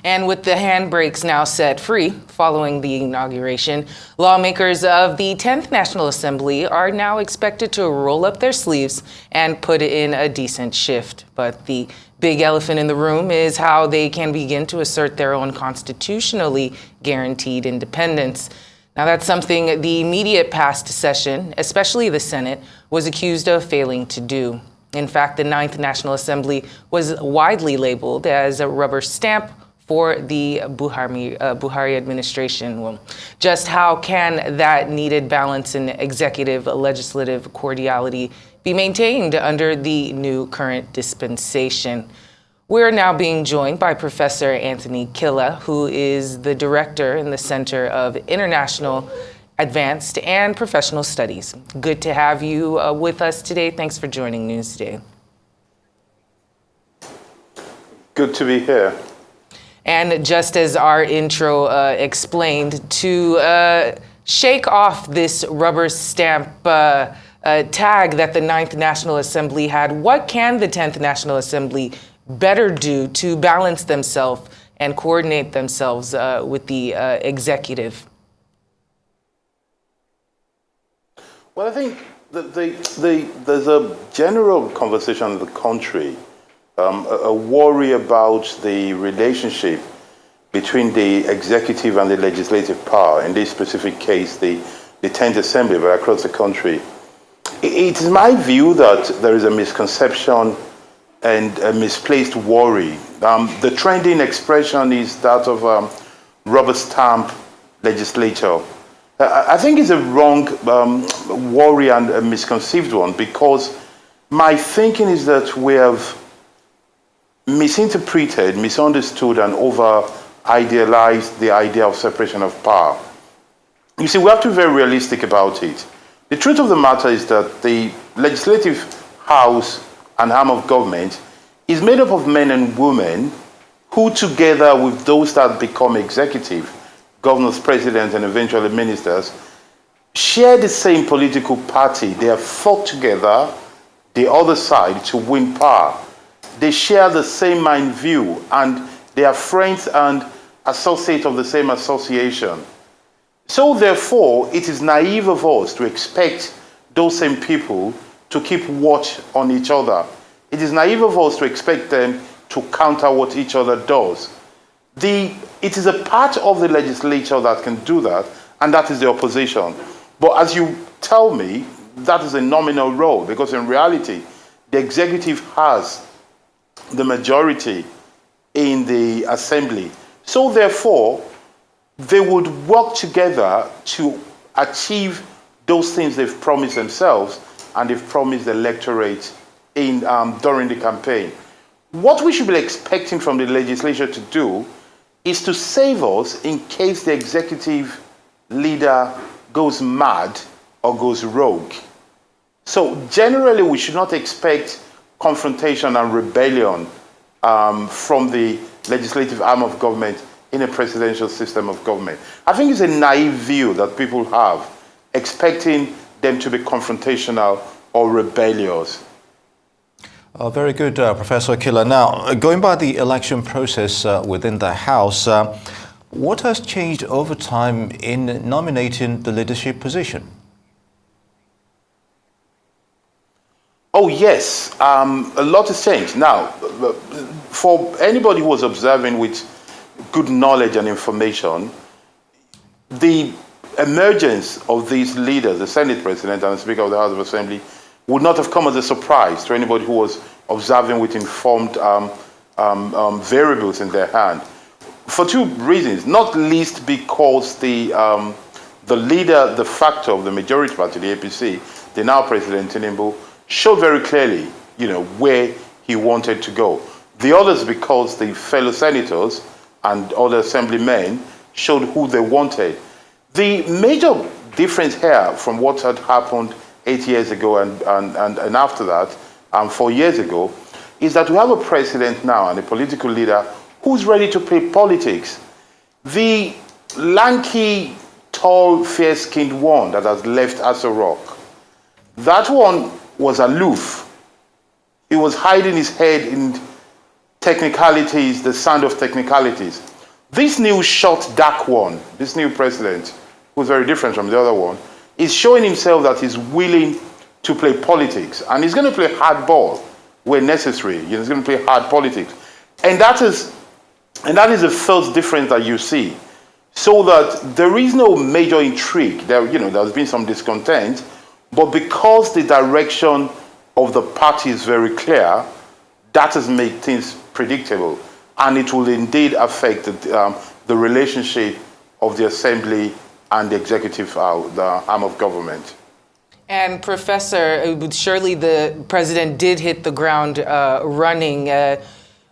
And with the handbrakes now set free following the inauguration, lawmakers of the 10th National Assembly are now expected to roll up their sleeves and put in a decent shift. But the big elephant in the room is how they can begin to assert their own constitutionally guaranteed independence. Now, that's something the immediate past session, especially the Senate, was accused of failing to do. In fact, the 9th National Assembly was widely labeled as a rubber stamp for the Buhari administration. Well, just how can that needed balance in executive-legislative cordiality be maintained under the new current dispensation? We're now being joined by Professor Anthony Kila, who is the director in the Center of International Advanced and Professional Studies. Good to have you with us today. Thanks for joining Newsday. Good to be here. And just as our intro explained, to shake off this rubber stamp tag that the 9th National Assembly had, what can the 10th National Assembly better do to balance themselves and coordinate themselves with the executive? Well, I think there's a general conversation in the country, a worry about the relationship between the executive and the legislative power, in this specific case, the 10th Assembly, but across the country. It is my view that there is a misconception and a misplaced worry. The trending expression is that of rubber stamp legislature. I think it's a wrong worry and a misconceived one, because my thinking is that we have misinterpreted, misunderstood, and over-idealized the idea of separation of power. You see, we have to be very realistic about it. The truth of the matter is that the legislative house and arm of government is made up of men and women who, together with those that become executive, governors, presidents, and eventually ministers, share the same political party. They have fought together, the other side, to win power. They share the same mind view, and they are friends and associates of the same association. So therefore, it is naive of us to expect those same people to keep watch on each other. It is naive of us to expect them to counter what each other does. It is a part of the legislature that can do that, and that is the opposition. But as you tell me, that is a nominal role, because in reality, the executive has the majority in the assembly. So therefore, they would work together to achieve those things they've promised themselves and they've promised the electorate during the campaign. What we should be expecting from the legislature to do is to save us in case the executive leader goes mad or goes rogue. So generally, we should not expect confrontation and rebellion from the legislative arm of government in a presidential system of government. I think it's a naive view that people have, expecting them to be confrontational or rebellious. Very good, Professor Kila. Now, going by the election process within the House, what has changed over time in nominating the leadership position? Oh, yes. A lot has changed. Now, for anybody who was observing with good knowledge and information, the emergence of these leaders, the Senate President and the Speaker of the House of Assembly, would not have come as a surprise to anybody who was observing with informed variables in their hand. For two reasons, not least because the leader, the factor of the majority party, the APC, the now President Tinubu, showed very clearly, where he wanted to go. The others because the fellow senators and other assemblymen showed who they wanted. The major difference here from what had happened 8 years ago and after that, 4 years ago, is that we have a president now and a political leader who's ready to play politics. The lanky, tall, fair-skinned one that has left Aso Rock, that one was aloof. He was hiding his head in technicalities, the sand of technicalities. this new short, dark one, this new president, who's very different from the other one, is showing himself that he's willing to play politics. And he's going to play hardball where necessary. You know, he's going to play hard politics. And that is the first difference that you see. So that there is no major intrigue. There's been some discontent, but because the direction of the party is very clear, that has made things predictable. And it will indeed affect the relationship of the assembly and the executive, the arm of government. And Professor, surely the president did hit the ground running.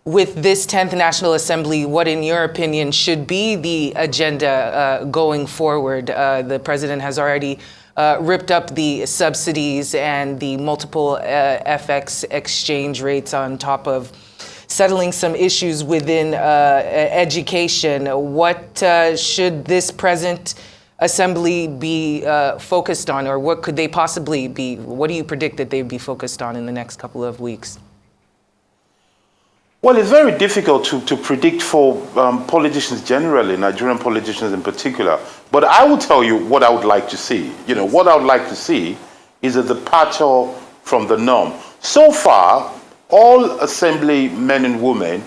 With this 10th National Assembly, what, in your opinion, should be the agenda going forward? The president has already ripped up the subsidies and the multiple FX exchange rates on top of settling some issues within education. What should this present assembly be focused on, or what could they possibly be? What do you predict that they'd be focused on in the next couple of weeks? Well, it's very difficult to predict for politicians generally, Nigerian politicians in particular. But I will tell you what I would like to see. You know, what I would like to see is a departure from the norm. So far, all assembly men and women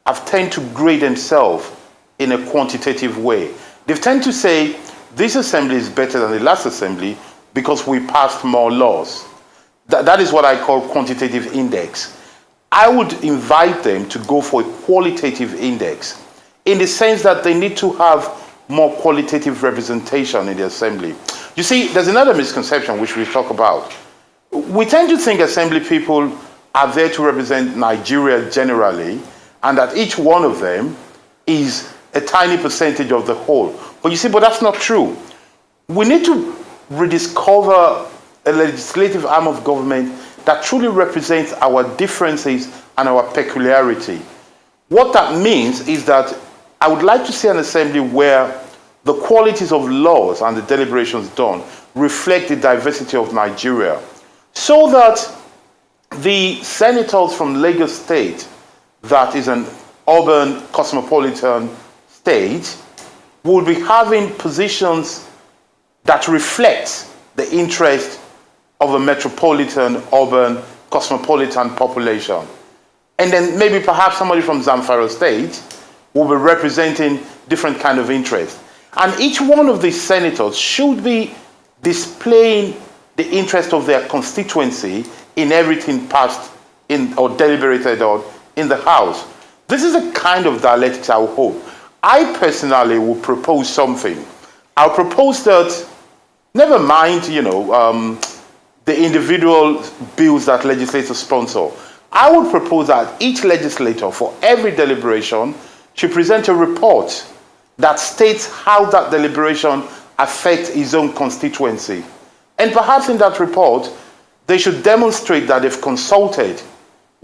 have tended to grade themselves in a quantitative way. They've tended to say, this assembly is better than the last assembly because we passed more laws. That is what I call quantitative index. I would invite them to go for a qualitative index in the sense that they need to have more qualitative representation in the assembly. You see, there's another misconception which we talk about. We tend to think assembly people are there to represent Nigeria generally, and that each one of them is a tiny percentage of the whole. But you see, but that's not true. We need to rediscover a legislative arm of government that truly represents our differences and our peculiarity. What that means is that I would like to see an assembly where the qualities of laws and the deliberations done reflect the diversity of Nigeria, so that the senators from Lagos State, that is an urban cosmopolitan state, will be having positions that reflect the interest of a metropolitan, urban, cosmopolitan population. And then maybe perhaps somebody from Zamfara State will be representing different kind of interests. And each one of these senators should be displaying the interest of their constituency in everything passed in or deliberated on in the House. This is a kind of dialectics I would hope. I personally will propose something. I'll propose that, never mind, the individual bills that legislators sponsor. I would propose that each legislator for every deliberation should present a report that states how that deliberation affects his own constituency. And perhaps in that report, they should demonstrate that they've consulted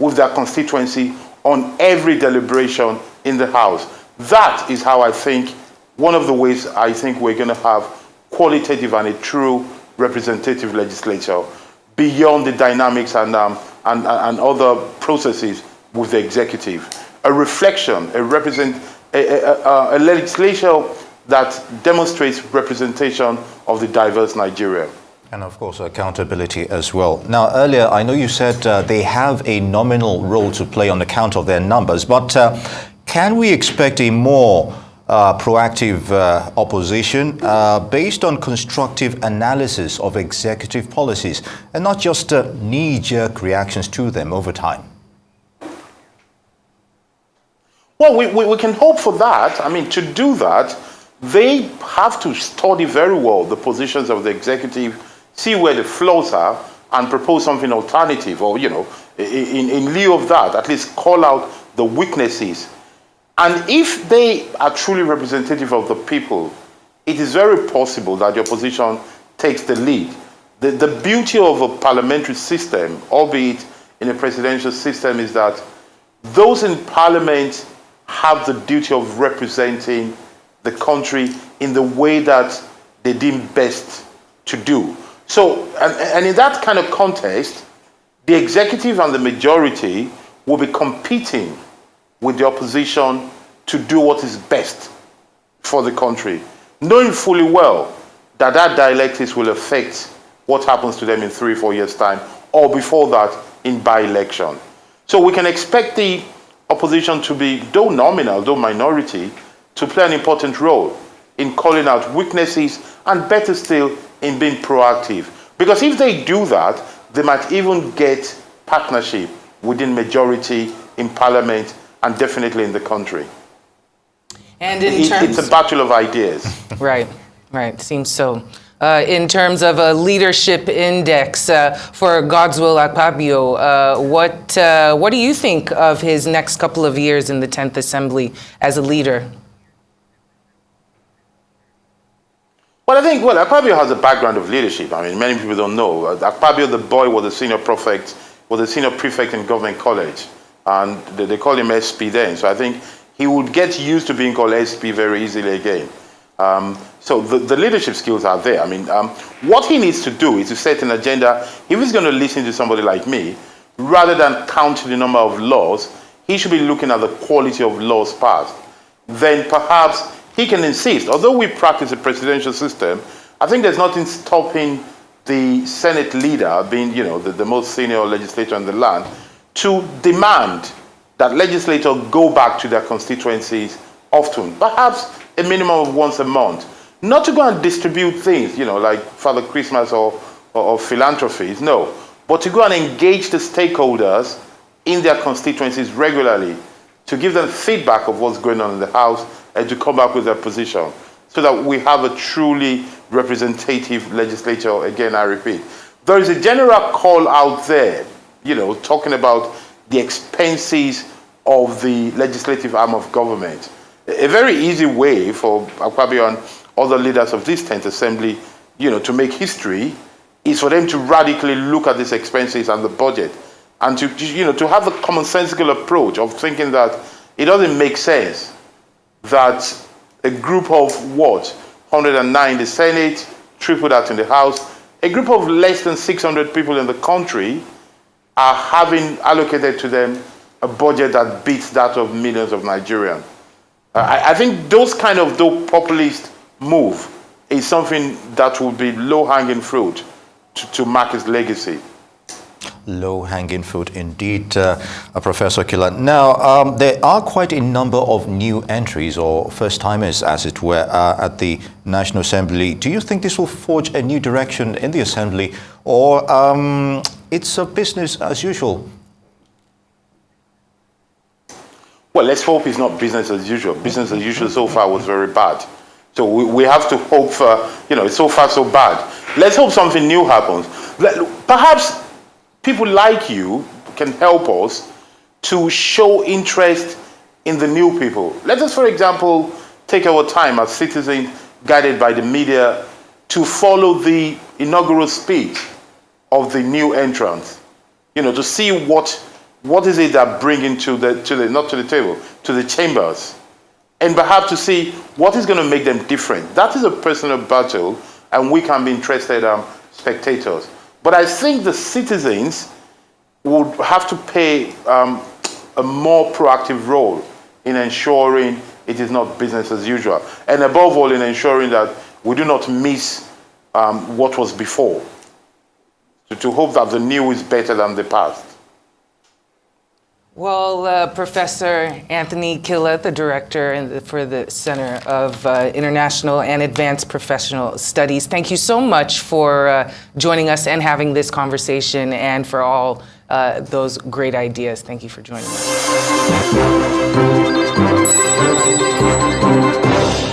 with their constituency on every deliberation in the House. That is how I think, one of the ways I think we're going to have qualitative and a true representative legislature beyond the dynamics and other processes with the executive. A reflection, a legislature that demonstrates representation of the diverse Nigeria. And of course, accountability as well. Now, earlier, I know you said they have a nominal role to play on account of their numbers, but can we expect a more proactive opposition based on constructive analysis of executive policies and not just knee-jerk reactions to them over time? Well, we can hope for that. I mean, to do that, they have to study very well the positions of the executive, see where the flaws are, and propose something alternative, or, in lieu of that, at least call out the weaknesses. And if they are truly representative of the people, it is very possible that the opposition takes the lead. The beauty of a parliamentary system, albeit in a presidential system, is that those in parliament have the duty of representing the country in the way that they deem best to do. So, and in that kind of context, the executive and the majority will be competing with the opposition to do what is best for the country, knowing fully well that that dialectics will affect what happens to them in 3 or 4 years' time, or before that, in by-election. So we can expect the opposition to be, though nominal, though minority, to play an important role in calling out weaknesses, and better still, in being proactive. Because if they do that, they might even get partnership within majority in parliament and definitely in the country. And in terms, it's a battle of ideas. Right, seems so. In terms of a leadership index for Godswill Akpabio, what do you think of his next couple of years in the 10th Assembly as a leader? Well, I think, Akpabio has a background of leadership. I mean, many people don't know. Akpabio, the boy, was a senior prefect in government college. And they called him SP then. So I think he would get used to being called SP very easily again. So the leadership skills are there. I mean, what he needs to do is to set an agenda. If he's going to listen to somebody like me, rather than counting the number of laws, he should be looking at the quality of laws passed. Then perhaps he can insist, although we practice a presidential system, I think there's nothing stopping the Senate leader, being the most senior legislator in the land, to demand that legislators go back to their constituencies often, perhaps a minimum of once a month. Not to go and distribute things, like Father Christmas or philanthropies, no, but to go and engage the stakeholders in their constituencies regularly, to give them feedback of what's going on in the House and to come back with their position, so that we have a truly representative legislature. Again, I repeat, there is a general call out there, talking about the expenses of the legislative arm of government. A very easy way for Akpabio and other leaders of this 10th Assembly, to make history, is for them to radically look at these expenses and the budget, and to have a commonsensical approach of thinking that it doesn't make sense that a group of 109 in the Senate, triple that in the House, a group of less than 600 people in the country are having allocated to them a budget that beats that of millions of Nigerians. I think those kind of populist move is something that will be low-hanging fruit to mark his legacy. Low-hanging fruit indeed, Professor Kila. Now, there are quite a number of new entries, or first-timers, as it were, at the National Assembly. Do you think this will forge a new direction in the Assembly, or it's a business as usual? Well, let's hope it's not business as usual. Business as usual so far was very bad. So we have to hope for, it's so far so bad. Let's hope something new happens. Perhaps people like you can help us to show interest in the new people. Let us, for example, take our time as citizens, guided by the media, to follow the inaugural speech of the new entrants. To see what is it that bringing to the chambers, and perhaps to see what is going to make them different. That is a personal battle, and we can be interested spectators. But I think the citizens would have to play a more proactive role in ensuring it is not business as usual, and above all, in ensuring that we do not miss what was before. So to hope that the new is better than the past. Well, Professor Anthony Kila, the director for the Center of International and Advanced Professional Studies, thank you so much for joining us and having this conversation, and for all those great ideas. Thank you for joining us.